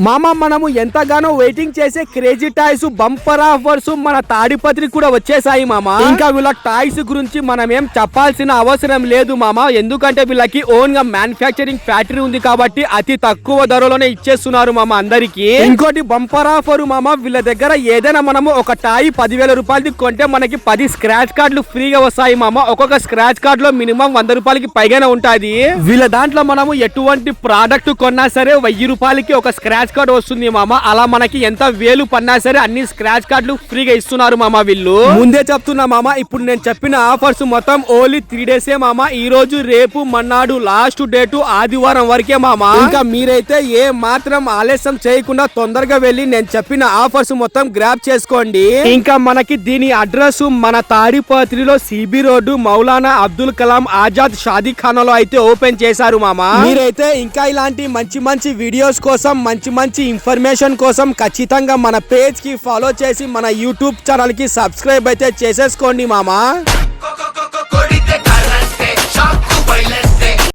మామ మనము ఎంతగానో వెయిటింగ్ చేసే క్రేజీ టాయ్స్ బంపర్ ఆఫర్స్ మన తాడిపత్రి కూడా వచ్చేసాయి మామ. ఇంకా వీళ్ళ టాయ్స్ గురించి మనం ఏం చెప్పాల్సిన అవసరం లేదు మామ, ఎందుకంటే వీళ్ళకి ఓన్ గా మ్యానుఫ్యాక్చరింగ్ ఫ్యాక్టరీ ఉంది కాబట్టి అతి తక్కువ ధరలోనే ఇచ్చేస్తున్నారు మామ అందరికి. ఇంకోటి బంపర్ ఆఫర్ మామ, వీళ్ళ దగ్గర ఏదైనా మనము ఒక టాయ్ 10,000 రూపాయలది కొంటే మనకి 10 స్క్రాచ్ కార్డులు ఫ్రీగా వస్తాయి మామ. ఒక్కొక్క స్క్రాచ్ కార్డ్ లో మినిమం 100 రూపాయలకి పైగానే ఉంటాది. వీళ్ళ దాంట్లో మనము ఎటువంటి ప్రోడక్ట్ కొన్నా సరే 1000 రూపాయలకి ఒక స్క్రాచ్ కార్డ్ వస్తుంది మామ. అలా మనకి ఎంత వేలు పన్నా సరే అన్ని స్క్రాచ్ కార్డులు ఫ్రీగా ఇస్తున్నారు మామ వీళ్ళు. ముందే చెప్తున్నా మామ, ఇప్పుడు నేను చెప్పిన ఆఫర్స్ మొత్తం ఓన్లీ 3 డేసే మామ. ఈ రోజు రేపు మన్నాడు లాస్ట్ డేట్ ఆదివారం వరకే మామ. ఇంకా మీరైతే ఏ మాత్రం ఆలస్యం చేయకుండా తొందరగా వెళ్ళి నేను చెప్పిన ఆఫర్స్ మొత్తం గ్రాబ్ చేసుకోండి. ఇంకా మనకి దీని అడ్రస్ మన తాడిపత్రిలో సిబి రోడ్డు మౌలానా అబ్దుల్ కలాం ఆజాద్ షాదీ ఖానాలో అయితే ఓపెన్ చేశారు మామ. మీరైతే ఇంకా ఇలాంటి మంచి మంచి వీడియోస్ కోసం మంచి ఇన్ఫర్మేషన్ కోసం ఖచ్చితంగా మన పేజ్ కి ఫాలో చేసి మన యూట్యూబ్ ఛానల్ కి సబ్స్క్రైబ్ అయితే చేసేసుకోండి మామ.